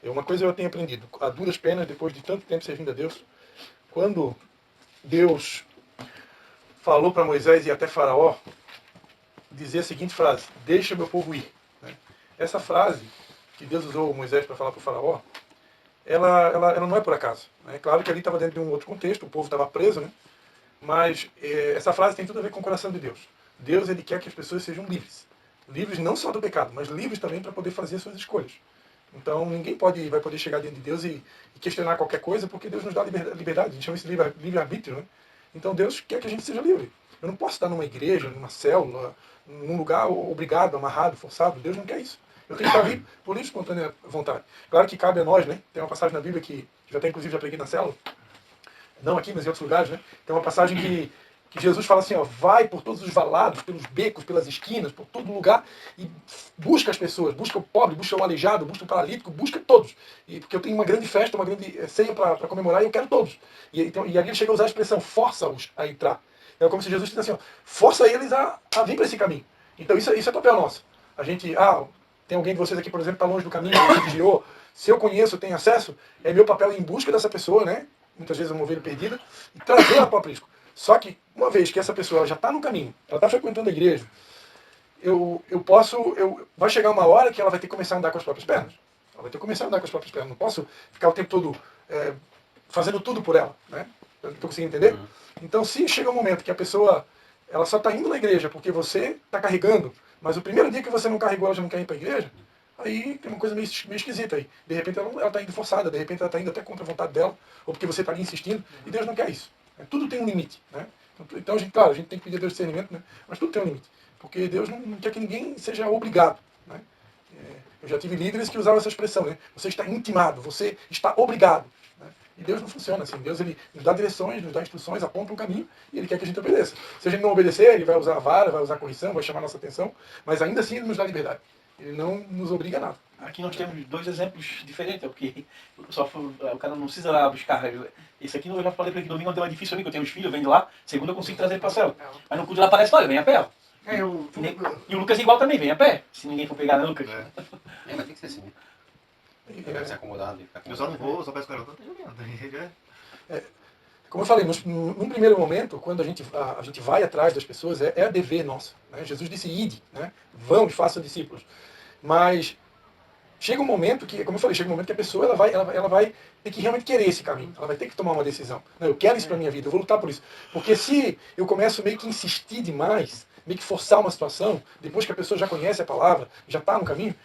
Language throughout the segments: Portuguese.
Uma coisa eu tenho aprendido, a duras penas, depois de tanto tempo servindo a Deus, quando Deus falou para Moisés e até Faraó dizer a seguinte frase: deixa meu povo ir. Né? Essa frase que Deus usou Moisés para falar para o Faraó, ela não é por acaso. É claro que ali estava dentro de um outro contexto, o povo estava preso, né? Mas essa frase tem tudo a ver com o coração de Deus. Deus, ele quer que as pessoas sejam livres. Livres não só do pecado, mas livres também para poder fazer as suas escolhas. Então ninguém vai poder chegar diante de Deus e questionar qualquer coisa, porque Deus nos dá liberdade. A gente chama isso de livre-arbítrio, né? Então Deus quer que a gente seja livre. Eu não posso estar numa igreja, numa célula, num lugar obrigado, amarrado, forçado. Deus não quer isso. Eu tenho que estar livre por livre espontânea vontade. Claro que cabe a nós, né? Tem uma passagem na Bíblia que já até inclusive já preguei na célula, não aqui, mas em outros lugares, né? Tem uma passagem que Jesus fala assim, ó, vai por todos os valados, pelos becos, pelas esquinas, por todo lugar e busca as pessoas, busca o pobre, busca o aleijado, busca o paralítico, busca todos. E porque eu tenho uma grande festa, uma grande ceia para comemorar e eu quero todos. Então, e ali ele chega a usar a expressão, força-os a entrar. É como se Jesus dissesse assim, ó, força eles a vir para esse caminho. Então isso é papel nosso. A gente, tem alguém de vocês aqui, por exemplo, está longe do caminho, se desviou, se eu conheço, tenho acesso, é meu papel ir em busca dessa pessoa, né? Muitas vezes é uma ovelha perdida, e trazer ela para o aprisco. Só que, uma vez que essa pessoa ela já está no caminho, ela está frequentando a igreja, vai chegar uma hora que ela vai ter que começar a andar com as próprias pernas. Ela vai ter que começar a andar com as próprias pernas. Não posso ficar o tempo todo fazendo tudo por ela. Né? Estou conseguindo entender? Então, se chega um momento que a pessoa ela só está indo na igreja porque você está carregando, mas o primeiro dia que você não carregou, ela já não quer ir para a igreja, aí tem uma coisa meio esquisita aí. De repente ela está indo forçada, de repente ela está indo até contra a vontade dela, ou porque você está ali insistindo, e Deus não quer isso. Tudo tem um limite. Né? Então, claro, a gente tem que pedir a Deus discernimento, né? Mas tudo tem um limite. Porque Deus não quer que ninguém seja obrigado. Né? Eu já tive líderes que usavam essa expressão, né? Você está intimado, você está obrigado. Né? E Deus não funciona assim. Deus ele nos dá direções, nos dá instruções, aponta um caminho e Ele quer que a gente obedeça. Se a gente não obedecer, Ele vai usar a vara, vai usar a correção, vai chamar a nossa atenção, mas ainda assim Ele nos dá liberdade. Ele não nos obriga a nada. Aqui nós temos dois exemplos diferentes, porque o cara não precisa buscar. Esse aqui eu já falei para ele que domingo é difícil para mim, que eu tenho os filhos, eu venho de lá, segunda eu consigo trazer ele para a cela. Mas no culto lá parece, olha, vem a pé. E o Lucas igual também, vem a pé, se ninguém for pegar, né, Lucas? Mas tem que ser assim. Deve ser acomodado e ficar Eu só não vou, só peço que o garoto tá jogando. Como eu falei, num primeiro momento, quando a gente vai atrás das pessoas, é dever nosso. Né? Jesus disse, ide, né? Vão e façam discípulos. Mas chega um momento que, como eu falei, chega um momento que a pessoa ela vai ter que realmente querer esse caminho. Ela vai ter que tomar uma decisão. Não, eu quero isso para minha vida, eu vou lutar por isso. Porque se eu começo meio que insistir demais, meio que forçar uma situação, depois que a pessoa já conhece a palavra, já está no caminho,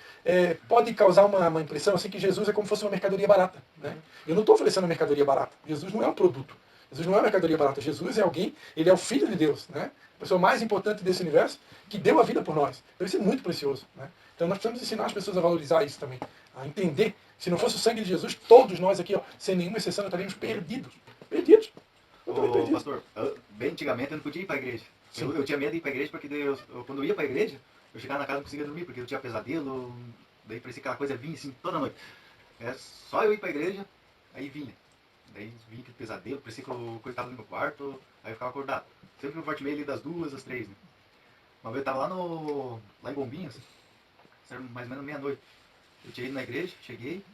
pode causar uma impressão assim que Jesus é como se fosse uma mercadoria barata. Né? Eu não estou oferecendo uma mercadoria barata. Jesus não é um produto. Jesus não é uma mercadoria barata. Jesus é alguém, ele é o Filho de Deus. Né? A pessoa mais importante desse universo, que deu a vida por nós. Então isso é muito precioso. Né? Então nós precisamos ensinar as pessoas a valorizar isso também. A entender. Se não fosse o sangue de Jesus, todos nós aqui, ó, sem nenhuma exceção, estaríamos perdidos. Perdidos. Ô, pastor, bem antigamente eu não podia ir para a igreja. Eu tinha medo de ir para a igreja porque quando eu ia para a igreja, eu chegava na casa e não conseguia dormir, porque eu tinha pesadelo, daí parecia que aquela coisa vinha assim toda noite. Só eu ir para a igreja, aí vinha. Daí vinha aquele pesadelo, parecia que eu estava no meu quarto, aí eu ficava acordado. Sempre no forte meio ali das 2 às 3, né? Uma vez eu estava lá em Bombinhas, era mais ou menos meia-noite. Eu tinha ido na igreja, cheguei,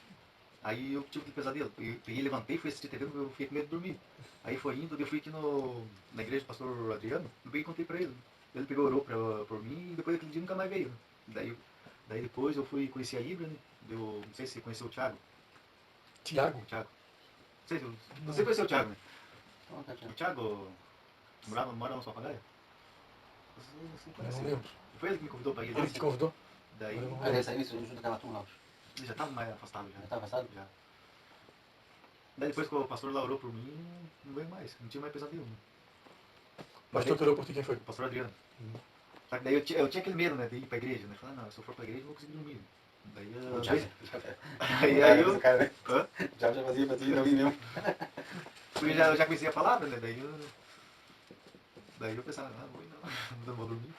aí eu tive aquele pesadelo. Eu peguei, levantei, fui assistir TV, eu fiquei com medo de dormir. Aí foi indo, eu fui aqui na igreja do pastor Adriano, eu peguei e contei pra ele. Ele pegou, orou por mim e depois daquele dia nunca mais veio. Daí depois eu fui conhecer a Ibra, né? Não sei se você conheceu o Thiago. Tiago? Thiago. Não sei se você conheceu o Thiago, né? O Thiago mora na sua papagaia? Você conhece? Não lembro. Foi ele que me convidou pra ir. Ele te convidou? Daí Aliás, aí isso junto com a turma, ele já estava mais afastado. já tá afastado? Já. Daí depois que o pastor lá orou por mim, não veio mais. Não tinha mais pesadelo. Né? O pastor que orou por ti, quem foi? O pastor Adriano. Só que daí eu tinha aquele medo, né, de ir pra igreja. Né? Falei, não, se eu for pra igreja, eu não vou conseguir dormir. Daí eu... Cara, né? Hã? Já fazia pra ti, não vi mesmo. Porque eu já conhecia a palavra, né? Daí eu pensava, não vou dormir.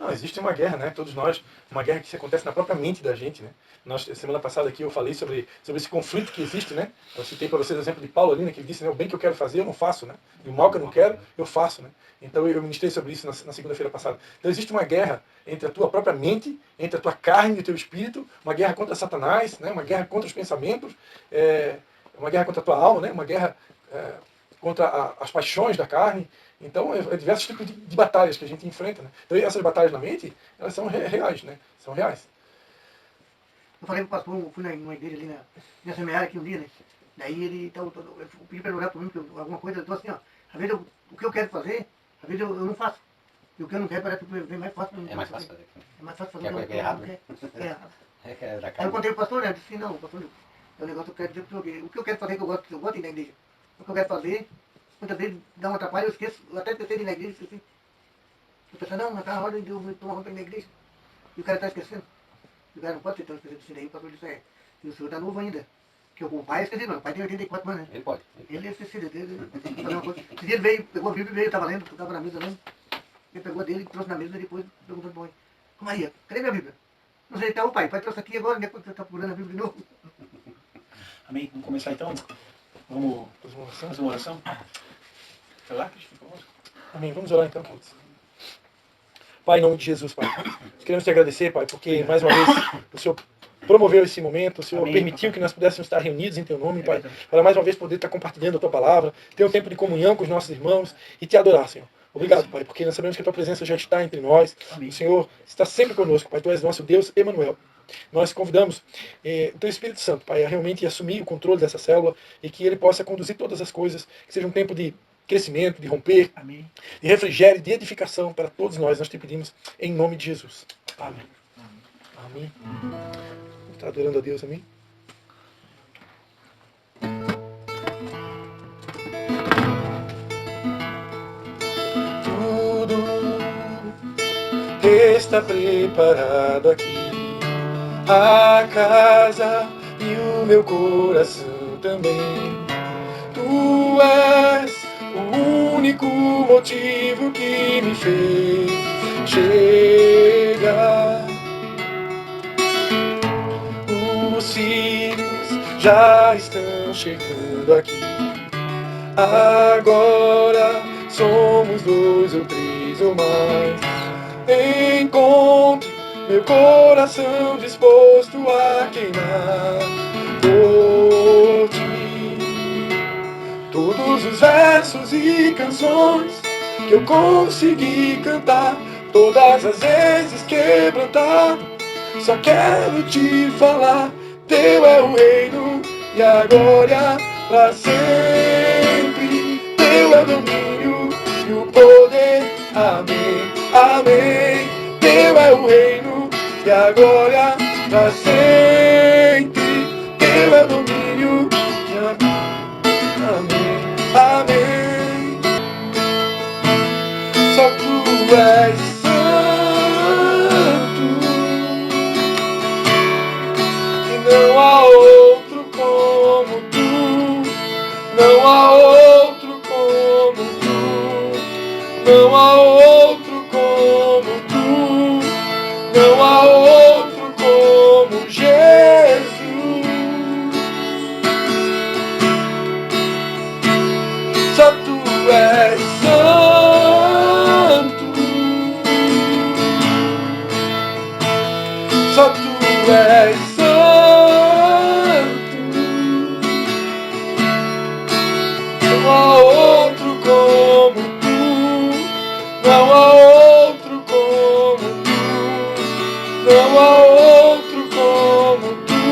Não, existe uma guerra, né? Todos nós, uma guerra que acontece na própria mente da gente, né? Nós, semana passada aqui eu falei sobre esse conflito que existe, né? Eu citei para vocês o exemplo de Paulo ali, né? Que ele disse, né? O bem que eu quero fazer eu não faço, né? E o mal que eu não quero eu faço, né? Então eu ministrei sobre isso na segunda-feira passada. Então existe uma guerra entre a tua própria mente, entre a tua carne e o teu espírito, uma guerra contra Satanás, né? Uma guerra contra os pensamentos, uma guerra contra a tua alma, né? Uma guerra contra as paixões da carne. Então, é diversos tipos de batalhas que a gente enfrenta, né? Então, essas batalhas na mente, elas são reais, né? São reais. Eu falei pro pastor, eu fui numa igreja ali na semiária aqui um dia, né? Daí ele, eu pedi para ele orar por mim, alguma coisa, eu tô assim, ó, às vezes o que eu quero fazer, às vezes eu não faço. E o que eu não quero parece que vem mais fácil para mim. É mais fácil fazer. É mais fácil fazer É o que coisa errada, né? É errado. É da Aí eu carne. contei pro pastor, né? Eu disse assim, não, pastor, é um negócio que eu quero dizer pro senhor, o que eu quero fazer, que eu gosto de ir na igreja. O que eu quero fazer, muitas vezes dá um atrapalho, eu esqueço, eu até pensei de ir na igreja, esqueci. Eu pensei, não, mas tá na hora de eu tomar roupa na igreja. E o cara tá esquecendo. E o cara não pode ser tão esquecido assim, daí o pastor disse, e o senhor tá novo ainda. Porque o pai é esquecido, o pai tem 84 anos, né? Ele pode. Ele é esquecido, ele fazer uma coisa. Esse dia ele veio, pegou a Bíblia e veio, eu tava lendo, eu tava na mesa lendo. Ele pegou a dele, trouxe na mesa e depois perguntou pra mãe, Maria, cadê minha Bíblia? Não sei, tá o pai trouxe aqui agora, depois você tá procurando a Bíblia de novo. Amém? Vamos começar então? Vamos fazer uma oração? Sei lá, Cristo, por favor. Amém. Vamos orar então, queridos. Pai, em nome de Jesus, Pai. Queremos te agradecer, Pai, porque mais uma vez o Senhor promoveu esse momento, o Senhor Amém, permitiu papai. que nós pudéssemos estar reunidos em Teu nome, Pai, verdade. para mais uma vez poder estar compartilhando a Tua palavra, ter um tempo de comunhão com os nossos irmãos e Te adorar, Senhor. Obrigado, Pai, porque nós sabemos que a Tua presença já está entre nós. Amém. O Senhor está sempre conosco, Pai. Tu és nosso Deus, Emanuel. Nós convidamos o Teu Espírito Santo, Pai, a realmente assumir o controle dessa célula e que Ele possa conduzir todas as coisas, que seja um tempo de crescimento, de romper, Amém. de refrigério, de edificação para todos nós. Nós te pedimos em nome de Jesus. Amém. Amém. Está adorando a Deus, amém? Tudo está preparado aqui. A casa e o meu coração também. Tu és o único motivo que me fez chegar. Os filhos já estão chegando aqui. Agora somos 2 ou 3 ou mais. Encontre meu coração disposto a queimar por ti. Todos os versos e canções que eu consegui cantar, todas as vezes quebrantado, só quero te falar, teu é o reino e a glória para sempre. Teu é o domínio e o poder, amém, amém. Teu é o reino e a glória para sempre. Teu é o domínio e a amém, amém. Só tu és santo e não há outro como tu, não há outro como tu, não há outro como tu, não há outro como Jesus. Só tu és santo, só tu és santo, não há outro como tu, não há outro como tu, não há outro como tu,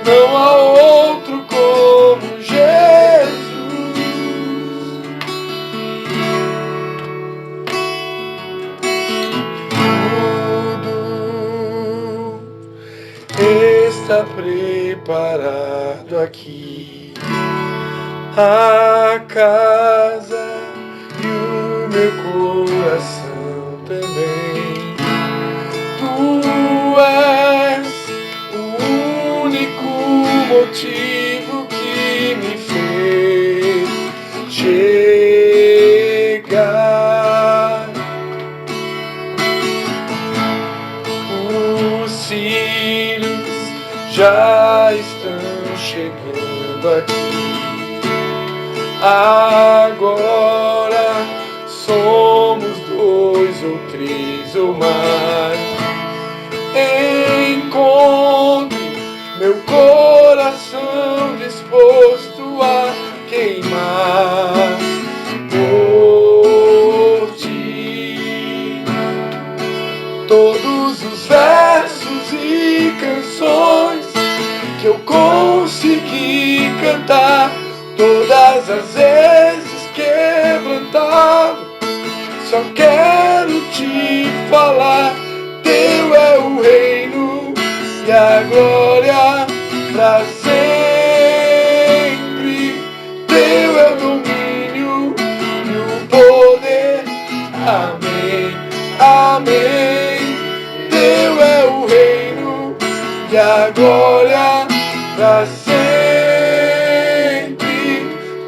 não há outro como Jesus. Tudo está preparado aqui. A casa e o meu coração também. Tu és o único motivo que me fez chegar. já estão chegando aqui. Agora somos 2 ou 3 ou mais. Encontre meu coração disposto a queimar por ti. Todos os versos e canções que eu consegui cantar, todas as vezes quebrantado, só quero te falar. Teu é o reino e a glória pra sempre. Teu é o domínio e o poder. Amém, amém. Teu é o reino e a glória pra sempre.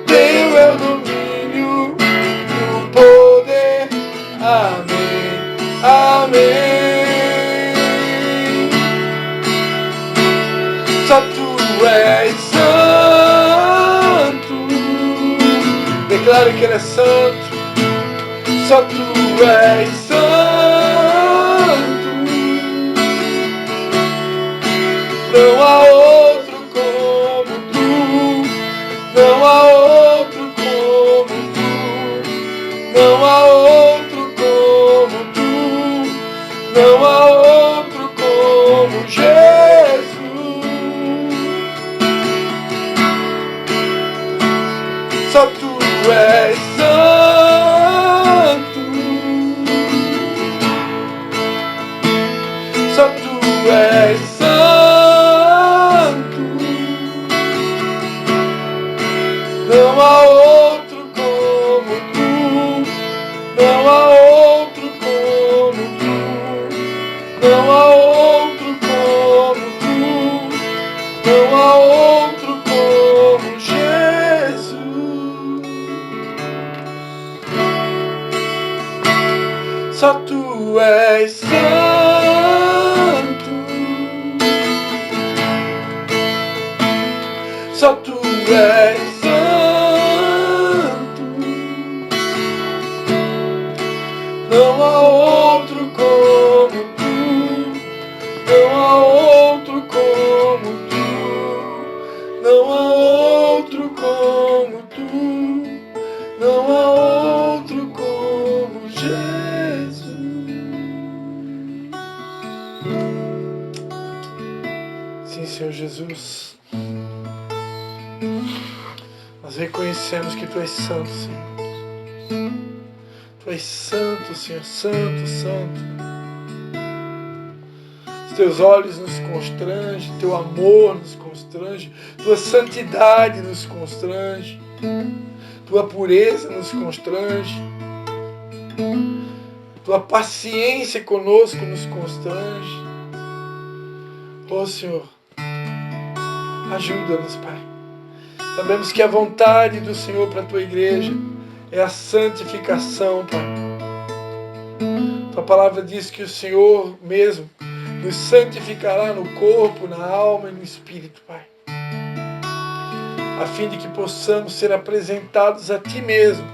Teu é o domínio e o poder. Amém, amém. Só tu és santo. Declare que ele é santo. Só tu és santo. Não há outro como tu. Não há outro como tu. Não há outro como tu. Não há outro como Jesus. Só tu és santo. Só tu és santo. Não há outro como tu. Não há outro como tu. Não há outro como tu. Não há outro como Jesus. Só tu és santo. Só tu és santo. Não há outro como tu. Não há outro como tu. Não há outro como tu. Não há outro como Jesus. Sim, Senhor Jesus. Nós reconhecemos que Tu és santo, Senhor. Tu és santo, Senhor, santo, santo. Os Teus olhos nos constrangem, Teu amor nos constrange, Tua santidade nos constrange, Tua pureza nos constrange, Tua paciência conosco nos constrange. Oh, Senhor, ajuda-nos, Pai. Sabemos que a vontade do Senhor para a Tua igreja é a santificação, Pai. Tua palavra diz que o Senhor mesmo nos santificará no corpo, na alma e no espírito, Pai. A fim de que possamos ser apresentados a Ti mesmo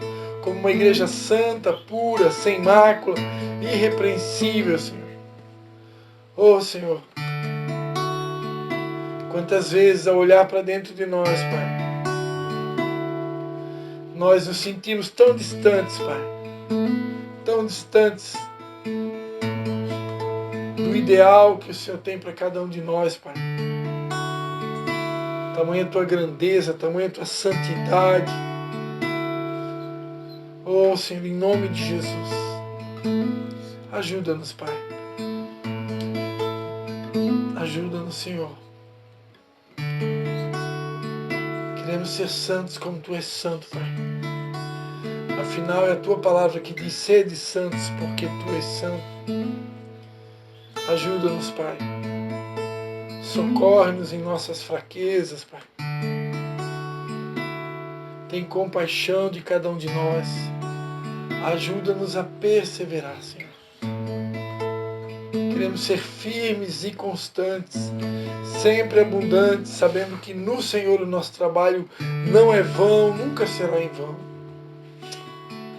como uma igreja santa, pura, sem mácula, irrepreensível, Senhor. Oh, Senhor, quantas vezes ao olhar para dentro de nós, Pai, nós nos sentimos tão distantes, Pai, tão distantes do ideal que o Senhor tem para cada um de nós, Pai. Tamanha a Tua grandeza, tamanha a Tua santidade. Oh, Senhor, em nome de Jesus, ajuda-nos, Pai. Ajuda-nos, Senhor. Queremos ser santos como Tu és santo, Pai. Afinal, é a Tua palavra que diz: sede santos, porque Tu és santo. Ajuda-nos, Pai. Socorre-nos em nossas fraquezas, Pai. Tem compaixão de cada um de nós. Ajuda-nos a perseverar, Senhor. queremos ser firmes e constantes, sempre abundantes, sabendo que no Senhor o nosso trabalho não é vão, nunca será em vão.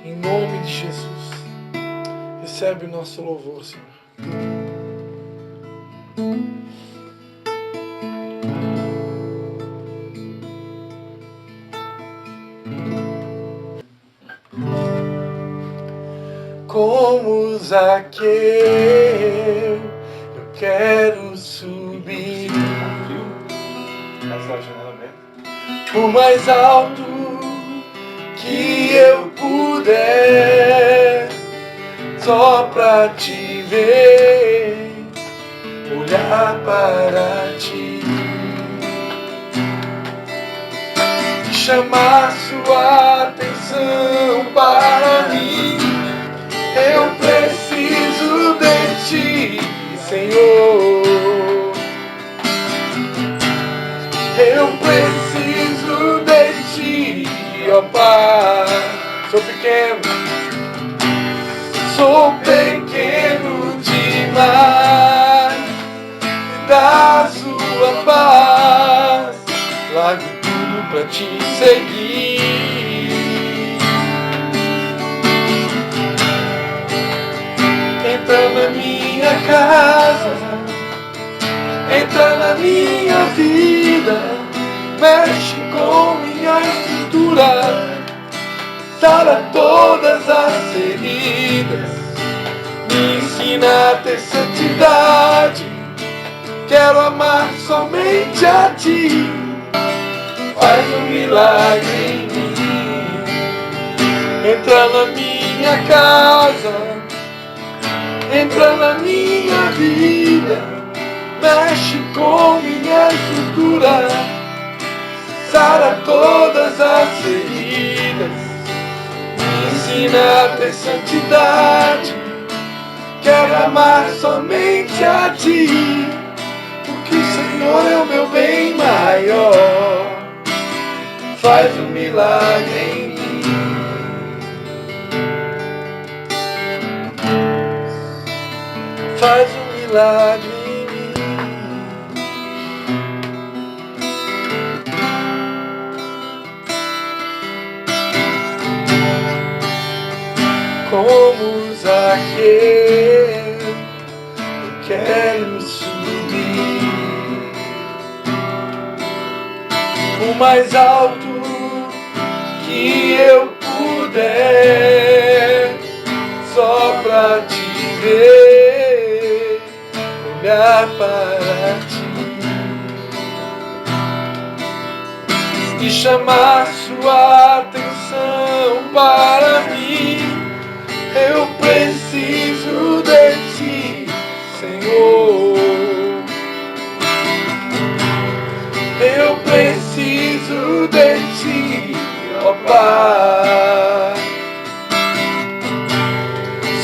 Em nome de Jesus, recebe o nosso louvor, Senhor. Como Zaqueu, eu quero subir Essa janela aberta. o mais alto que eu puder, só pra te ver, olhar para ti, chamar sua atenção para mim. Eu preciso de ti, Senhor. Eu preciso de ti, ó Pai. Sou pequeno demais. Me dá sua paz. Largo tudo pra te seguir. Entra na minha casa, entra na minha vida, mexe com minha estrutura, sara todas as feridas, me ensina a ter santidade, quero amar somente a ti, faz um milagre em mim. Entra na minha casa, entra na minha vida, mexe com minha estrutura, sara todas as feridas, me ensina a ter santidade, quero amar somente a ti, porque o Senhor é o meu bem maior, faz um milagre em mim. Faz um milagre em mim. Como Zaqueu, eu quero subir o mais alto que eu puder, só pra te ver, olhar para ti e chamar sua atenção para mim. Eu preciso de ti, Senhor. Eu preciso de ti, ó Pai.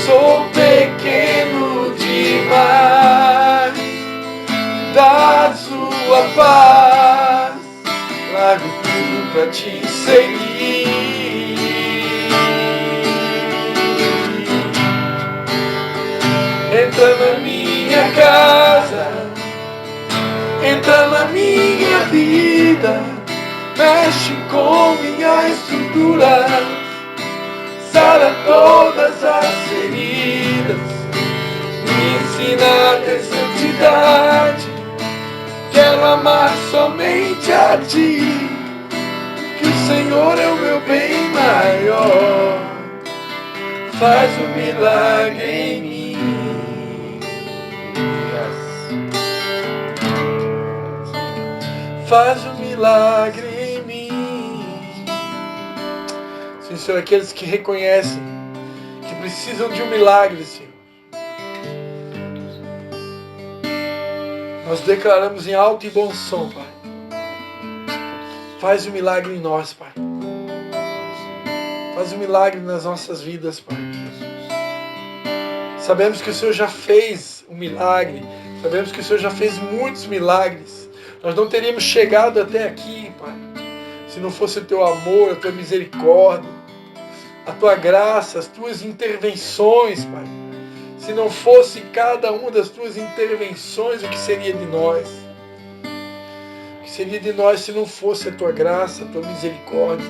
Sou pequeno demais, dá sua paz, largo tudo pra te seguir. Entra na minha casa, entra na minha vida, mexe com minha estrutura, sara todas as feridas, me ensina a ter santidade, quero amar somente a ti, que o Senhor é o meu bem maior, faz um milagre em mim. Faz um milagre em mim. Sim, Senhor, aqueles que reconhecem que precisam de um milagre, Senhor, nós declaramos em alto e bom som, Pai. Faz um milagre em nós, Pai. Faz um milagre nas nossas vidas, Pai. Sabemos que o Senhor já fez um milagre. Sabemos que o Senhor já fez muitos milagres. Nós não teríamos chegado até aqui, Pai, se não fosse o Teu amor, a Tua misericórdia, a Tua graça, as Tuas intervenções, Pai. Se não fosse cada uma das tuas intervenções, o que seria de nós? O que seria de nós se não fosse a tua graça, a tua misericórdia,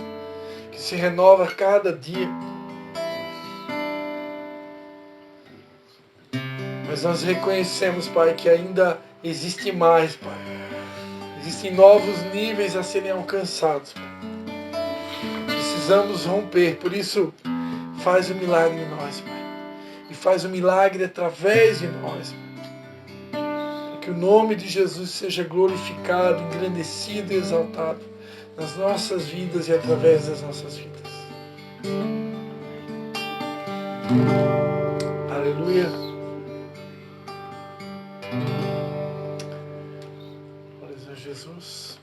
que se renova a cada dia? Mas nós reconhecemos, Pai, que ainda existe mais, Pai. Existem novos níveis a serem alcançados, Pai. Precisamos romper, por isso faz um milagre em nós, Pai. E faz um milagre através de nós, Pai. Para que o nome de Jesus seja glorificado, engrandecido e exaltado nas nossas vidas e através das nossas vidas. Aleluia. Glórias a Jesus.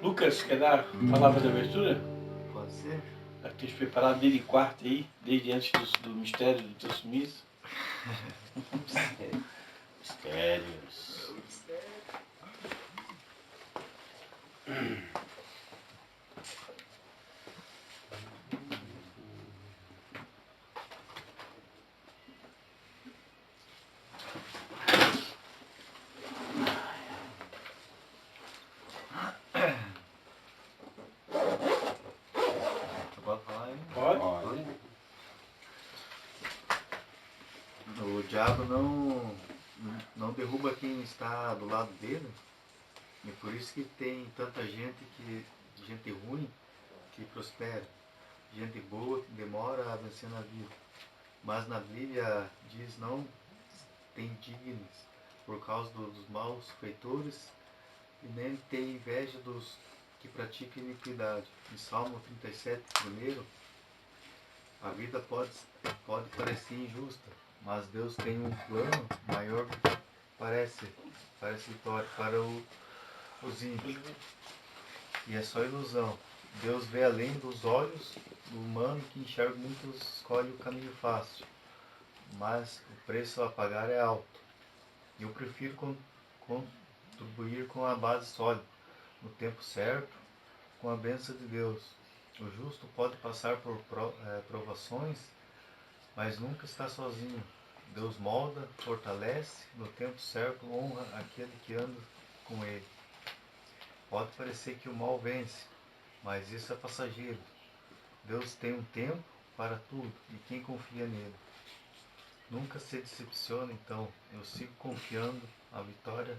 Lucas, quer dar a palavra de abertura? Pode ser? Deve ter preparado desde quarta aí, desde antes do mistério do teu sumiço. Mistérios. Pode falar aí? Pode? Olha. O diabo não derruba quem está do lado dele. E por isso que tem tanta gente ruim que prospera. Gente boa que demora a vencer na vida. Mas na Bíblia diz não tem dignos por causa dos maus feitores e nem tem inveja dos que praticam iniquidade. Em Salmo 37, primeiro, a vida pode parecer injusta, mas Deus tem um plano maior do que parece vitória para os ímpios. E é só ilusão. Deus vê além dos olhos do humano que enxerga muitos, escolhe o caminho fácil. Mas o preço a pagar é alto. Eu prefiro contribuir com a base sólida, no tempo certo, com a bênção de Deus. O justo pode passar por provações, mas nunca está sozinho. Deus molda, fortalece, no tempo certo honra aquele que anda com ele. Pode parecer que o mal vence, mas isso é passageiro. Deus tem um tempo para tudo e quem confia nele nunca se decepciona. Então eu sigo confiando. A vitória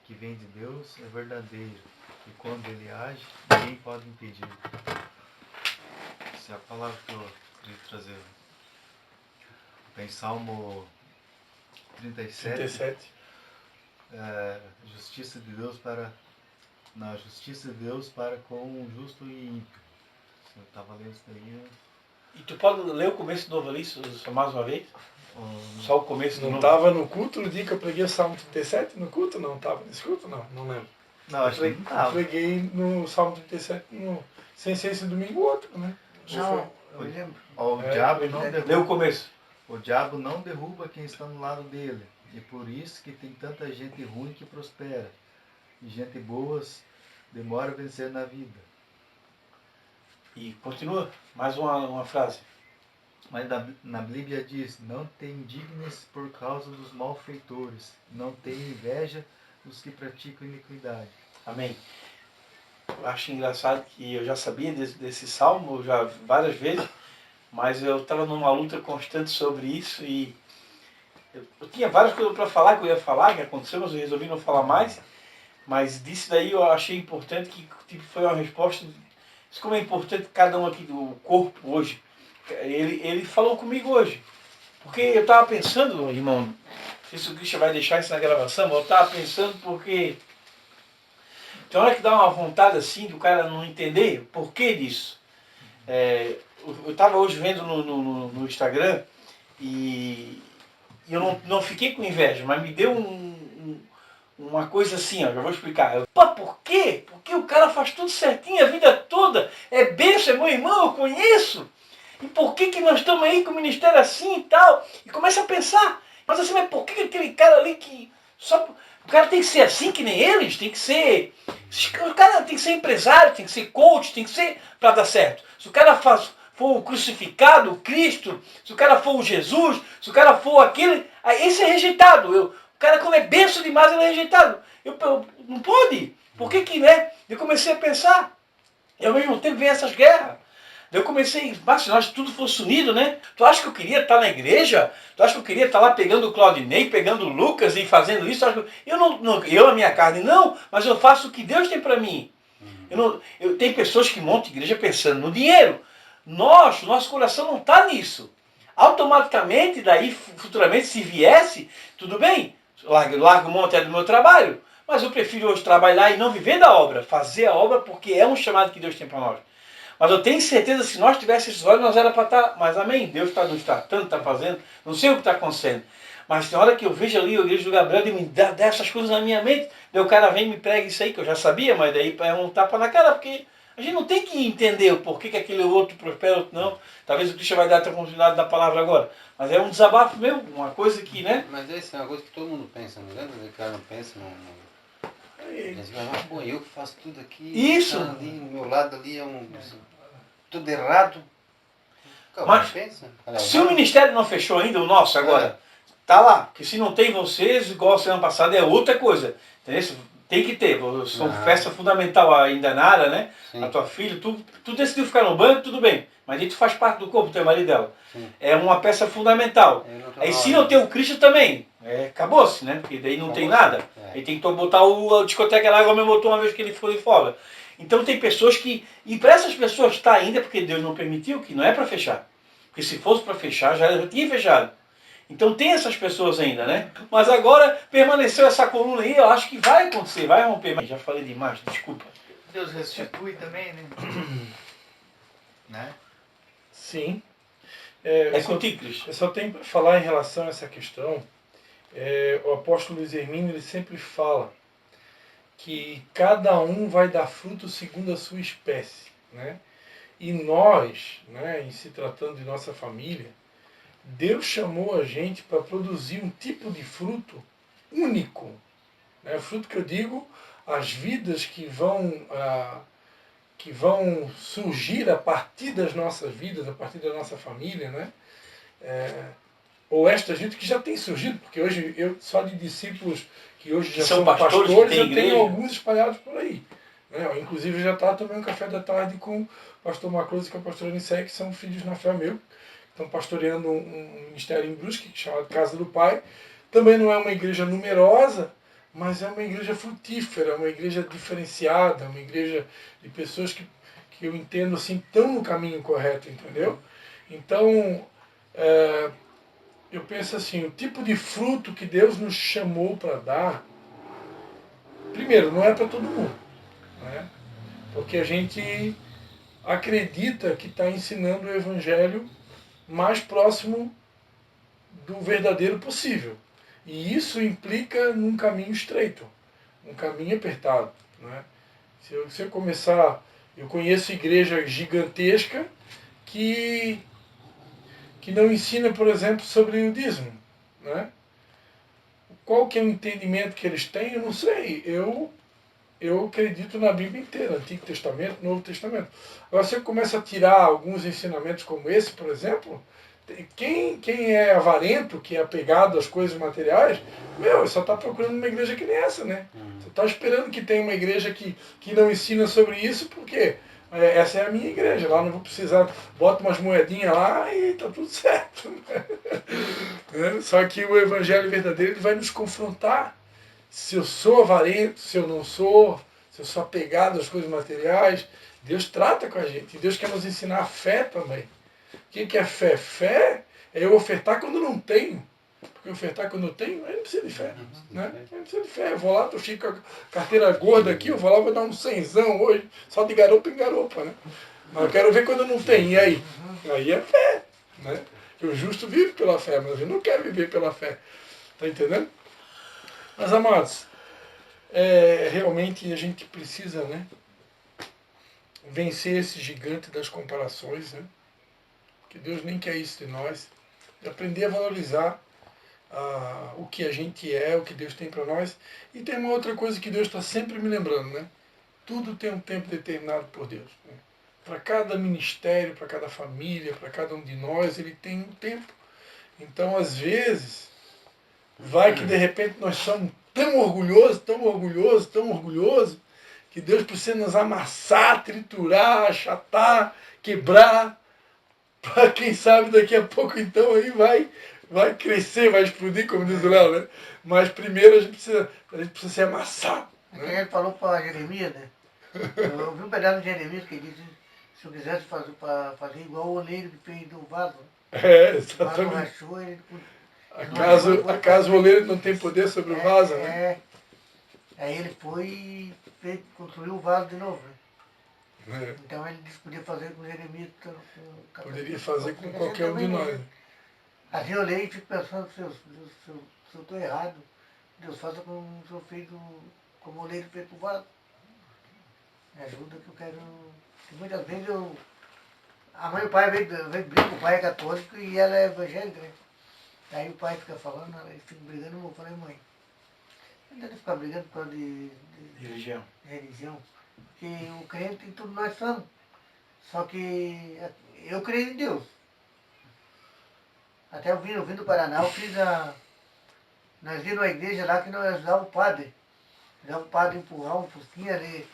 que vem de Deus é verdadeira e quando ele age ninguém pode impedir. Essa é a palavra que eu queria trazer. Tem Salmo 37. Justiça de Deus na justiça de Deus para com o justo e ímpio. Eu estava lendo isso daí. E tu pode ler o começo de novo ali, só mais uma vez? Só o começo de Não novo? estava no culto no dia que eu preguei o Salmo 37? No culto? Não estava nesse culto? Não lembro. Não, acho que não Eu estava. preguei no Salmo 37 sem ser esse domingo outro, né? Não, eu lembro. O diabo não Lê o derruba. começo. O diabo não derruba quem está no lado dele. E por isso que tem tanta gente ruim que prospera. E gente boas demora a vencer na vida. E continua, mais uma frase. Mas na Bíblia diz, não tem indignes por causa dos malfeitores. Não tem inveja dos que praticam iniquidade. Amém. Eu acho engraçado que eu já sabia desse salmo já várias vezes, mas eu estava numa luta constante sobre isso e eu tinha várias coisas para falar que eu ia falar, que aconteceu, mas eu resolvi não falar mais. Mas disso daí eu achei importante que tipo, foi uma resposta. Isso como é importante cada um aqui do corpo hoje. Ele falou comigo hoje. Porque eu estava pensando, irmão, não sei se o Christian vai deixar isso na gravação, mas eu estava pensando porque tem hora que dá uma vontade assim do cara não entender o porquê disso. Eu estava hoje vendo no Instagram e eu não fiquei com inveja, mas me deu uma coisa assim, ó, já vou explicar. Pô, por quê? Porque o cara faz tudo certinho a vida toda, é bênção, é meu irmão, eu conheço. E por que nós estamos aí com o ministério assim e tal? E começa a pensar, mas assim, mas por que aquele cara ali que O cara tem que ser assim que nem eles, tem que ser... O cara tem que ser empresário, tem que ser coach, tem que ser para dar certo. Se o cara for o crucificado, o Cristo, se o cara for o Jesus, se o cara for aquele... Esse é rejeitado. O cara, quando é benção demais, ele é rejeitado. Não pode. Por que que, né? Eu comecei a pensar. E ao mesmo tempo vem essas guerras. Eu comecei, se nós tudo fosse unido, né? Tu acha que eu queria estar na igreja? Tu acha que eu queria estar lá pegando o Claudinei, pegando o Lucas e fazendo isso? Eu, a minha carne, não, mas eu faço o que Deus tem para mim. Tem pessoas que montam igreja pensando no dinheiro. Nosso coração não está nisso. Automaticamente, daí, futuramente, se viesse, tudo bem, largo mão até do meu trabalho. Mas eu prefiro hoje trabalhar e não viver da obra, fazer a obra porque é um chamado que Deus tem para nós. Mas eu tenho certeza que se nós tivéssemos esses olhos, nós era para estar... Mas amém, Deus não está tanto, está fazendo, não sei o que está acontecendo. Mas tem hora que eu vejo ali a igreja do Gabriel e me dá essas coisas na minha mente, daí o cara vem e me prega isso aí, que eu já sabia, mas daí é um tapa na cara, porque a gente não tem que entender o porquê que aquele outro prospera, outro não. Talvez o Cristo vai dar a continuidade da palavra agora. Mas é um desabafo mesmo, uma coisa que, né? Mas essa é uma coisa que todo mundo pensa, não é? O cara não pensa, pô, eu que faço tudo aqui, Isso. Tá ali, no meu lado ali é tudo errado. Mas pensa, se o ministério não fechou ainda, o nosso agora, tá lá. Porque se não tem vocês, igual semana passada, é outra coisa. Entendeu? Tem que ter. São festa fundamental ainda na área, né? Sim. A tua filha, tu decidiu ficar no banco, tudo bem. Mas aí tu faz parte do corpo, tu é marido dela. Sim. É uma peça fundamental. Aí se não tem o Cristo também, acabou-se, né? Porque daí não tem nada. Aí tem que botar a discoteca lá, igual me botou uma vez que ele foi de folga. Então tem pessoas que... E para essas pessoas está ainda, porque Deus não permitiu, que não é para fechar. Porque se fosse para fechar, já tinha fechado. Então tem essas pessoas ainda, né? Mas agora permaneceu essa coluna aí, eu acho que vai acontecer, vai romper. Mas já falei demais, desculpa. Deus restitui também, né? Né? Sim. Contigo, Cristo. Eu só tenho para falar em relação a essa questão. O apóstolo Luiz Hermínio, ele sempre fala que cada um vai dar fruto segundo a sua espécie, né? E nós, né, em se tratando de nossa família, Deus chamou a gente para produzir um tipo de fruto único. Né? Fruto que eu digo, as vidas que vão surgir a partir das nossas vidas, a partir da nossa família, né? Ou esta gente que já tem surgido, porque hoje eu só de discípulos que hoje já são pastores eu tenho alguns espalhados por aí. Né? Inclusive eu já estava tomando um café da tarde com o pastor Macruz e com a pastora Nicé, que são filhos na fé meu, estão pastoreando um ministério em Brusque, chamado Casa do Pai. Também não é uma igreja numerosa, mas é uma igreja frutífera, uma igreja diferenciada, uma igreja de pessoas que eu entendo assim, estão no caminho correto, entendeu? Então, eu penso assim, o tipo de fruto que Deus nos chamou para dar, primeiro, não é para todo mundo, né? Porque a gente acredita que está ensinando o evangelho mais próximo do verdadeiro possível. E isso implica num caminho estreito, um caminho apertado, né? Se eu começar... Eu conheço igreja gigantesca que não ensina, por exemplo, sobre o dízimo, né? Qual que é o entendimento que eles têm? Eu não sei. Eu acredito na Bíblia inteira, Antigo Testamento, Novo Testamento. Agora, se eu começo a tirar alguns ensinamentos como esse, por exemplo, quem é avarento, que é apegado às coisas materiais, só está procurando uma igreja que nem essa, né? Você está esperando que tenha uma igreja que não ensina sobre isso, porque essa é a minha igreja, lá não vou precisar, bota umas moedinhas lá e está tudo certo. Né? Só que o evangelho verdadeiro ele vai nos confrontar. Se eu sou avarento, se eu não sou, se eu sou apegado às coisas materiais, Deus trata com a gente. E Deus quer nos ensinar a fé também. O que é fé? Fé é eu ofertar quando não tenho. Porque ofertar quando eu tenho, aí não precisa de fé. Né? Não precisa de fé. Eu vou lá, estou cheio com a carteira gorda aqui, eu vou lá, vou dar um 100zão hoje, só de garopa em garopa. Né? Mas eu quero ver quando eu não tenho. E aí? Aí é fé. Né? O justo vive pela fé, mas ele não quer viver pela fé. Está entendendo? Mas, amados, realmente a gente precisa, né, vencer esse gigante das comparações, né? Que Deus nem quer isso de nós. E aprender a valorizar o que a gente é, o que Deus tem para nós. E tem uma outra coisa que Deus está sempre me lembrando, né? Tudo tem um tempo determinado por Deus. Né? Para cada ministério, para cada família, para cada um de nós, ele tem um tempo. Então, às vezes, vai que de repente nós somos tão orgulhosos, tão orgulhosos, tão orgulhosos, que Deus precisa nos amassar, triturar, achatar, quebrar, para quem sabe daqui a pouco então aí vai crescer, vai explodir, como diz o Léo, né? Mas primeiro a gente precisa ser amassado. É que ele falou para Jeremias, né? Eu vi um pedaço de Jeremias que disse, se eu quisesse fazer igual o oleiro que fez do vaso, É, o vaso exatamente. rachou, ele Acaso o oleiro não tem poder sobre o vaso, né? É. Aí ele foi e construiu o vaso de novo, né? É. Então ele disse que podia fazer com Jeremias. Poderia fazer com a gente qualquer um de também, nós. né? Assim eu leio e fico pensando, se eu estou errado, Deus faça com o seu filho, como o oleiro fez com o vaso. Me ajuda que eu quero. Porque muitas vezes a mãe e o pai veio brigar, o pai é católico e ela é evangélica, né? Aí o pai fica falando, eles ficam brigando, eu falei, mãe, não deve ficar brigando por causa de religião. Porque o crente em tudo nós somos. Só que eu creio em Deus. Até eu vim do Paraná, eu fiz nós vimos uma igreja lá que nós ajudava o padre. Ajudava o padre a empurrar um fusquinha ali.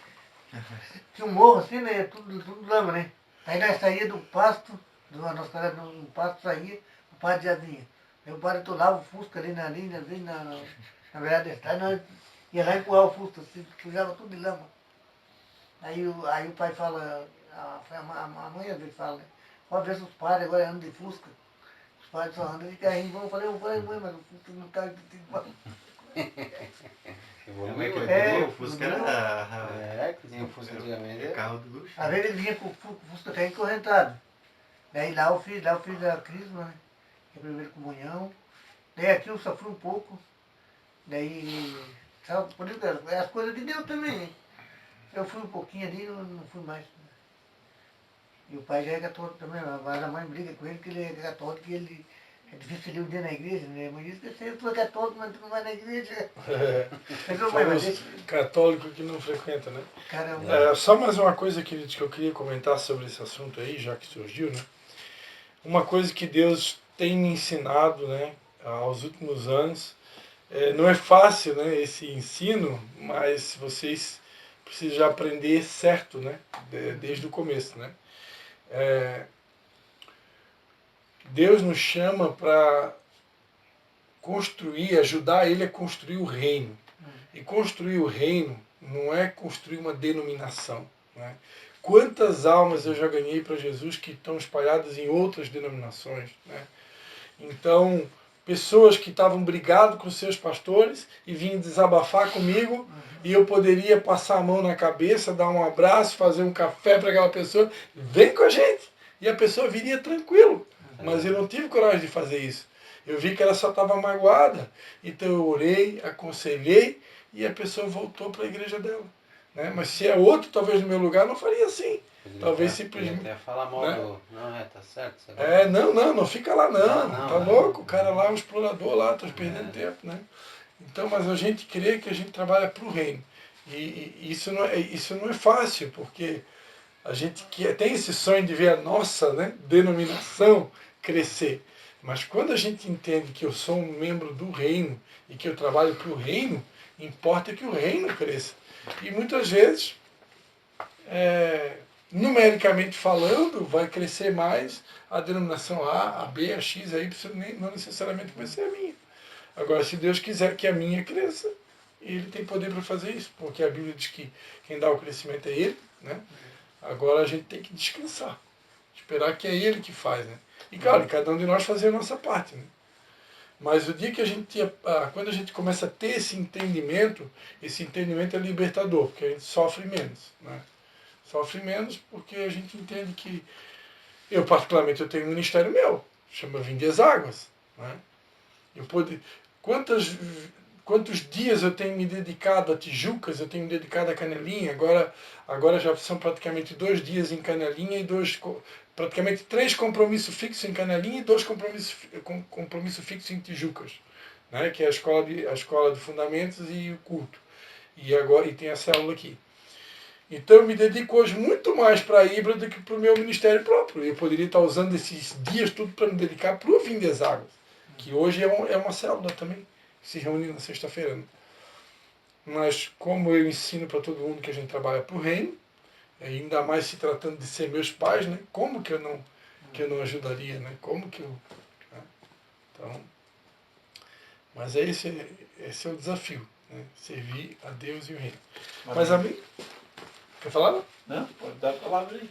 Tinha um morro assim, né? Tudo lama, né? Aí nós saía do pasto, nós caras no pasto saía, o padre já vinha. Aí o padre atolava o fusca ali na linha, ali na verdade da estrada, nós ia lá empurrar o fusca, assim, sujava tudo de lama. Aí o pai fala, a mãe às vezes fala, né? Pode ver se os padres agora andam de fusca. Os padres só andam de carrinho bom. Eu falei, mãe, mas o fusca não tá de igual. Como é que ele É, pegou? O Fusca era que tinha o Fusca antigamente. carro de luxo. Às vezes ele vinha com o fusca até encorrentado. Daí lá eu fiz a crisma, né? Que é a primeira comunhão. Daí aqui eu sofri um pouco. Daí, sabe, por isso que é as coisas de Deus também, né? Eu fui um pouquinho ali e não fui mais. E o pai já é católico também, mas a mãe briga com ele que ele é católico e ele é difícil ele ir um dia na igreja, né? Mas diz que você é católico, mas tu não vai na igreja. Mas eu, mãe, mas Famoso católico que não frequenta, né? cara, Só mais uma coisa que eu queria comentar sobre esse assunto aí, já que surgiu, né? Uma coisa que Deus tem me ensinado, né, aos últimos anos, não é fácil, né, esse ensino, mas vocês precisam já aprender certo, né, desde o começo, né? Deus nos chama para construir, ajudar Ele a construir o reino. E construir o reino não é construir uma denominação, né? Quantas almas eu já ganhei para Jesus que estão espalhadas em outras denominações, né? Então, pessoas que estavam brigadas com seus pastores e vinham desabafar comigo e eu poderia passar a mão na cabeça, dar um abraço, fazer um café para aquela pessoa, vem com a gente. E a pessoa viria tranquilo, mas eu não tive coragem de fazer isso. Eu vi que ela só estava magoada, então eu orei, aconselhei e a pessoa voltou para a igreja dela. Né? Mas se é outro, talvez no meu lugar, não faria assim. Talvez simplesmente. Até falar mal né? Não, tá certo. Não fica lá não. Não, Tá não. louco? O cara lá é um explorador lá, tá perdendo tempo, né? Então, mas a gente crê que a gente trabalha para o reino. E isso não é fácil, porque a gente tem esse sonho de ver a nossa, né, denominação crescer. Mas quando a gente entende que eu sou um membro do reino e que eu trabalho para o reino, importa que o reino cresça. E muitas vezes, numericamente falando, vai crescer mais a denominação A, a B, a X, a Y, não necessariamente vai ser a minha. Agora, se Deus quiser que a minha cresça, Ele tem poder para fazer isso, porque a Bíblia diz que quem dá o crescimento é Ele, né? Agora a gente tem que descansar, esperar que é Ele que faz, né? E claro, cada um de nós fazer a nossa parte, né? Mas o dia que quando a gente começa a ter esse entendimento é libertador, porque a gente sofre menos, né? Sofre menos porque a gente entende que eu tenho um ministério meu, chama Vinde as Águas, né? Quantos dias eu tenho me dedicado a Tijucas, eu tenho me dedicado a Canelinha, agora já são praticamente 2 dias em Canelinha e praticamente 3 compromissos fixos em Canelinha e 2 compromissos fixos em Tijucas. né? Que é a escola de fundamentos e o culto. E tem a célula aqui. Então eu me dedico hoje muito mais para a Híbrida do que para o meu ministério próprio. Eu poderia estar usando esses dias tudo para me dedicar para o Vinho das Águas, que hoje é uma célula também, que se reúne na sexta-feira. Né? Mas como eu ensino para todo mundo que a gente trabalha para o reino, ainda mais se tratando de ser meus pais, né? Como que eu não ajudaria, né? Como que eu... Né? Então, mas esse é o desafio, né? Servir a Deus e o reino. Mas amém? Quer falar? Não, pode dar a palavra aí.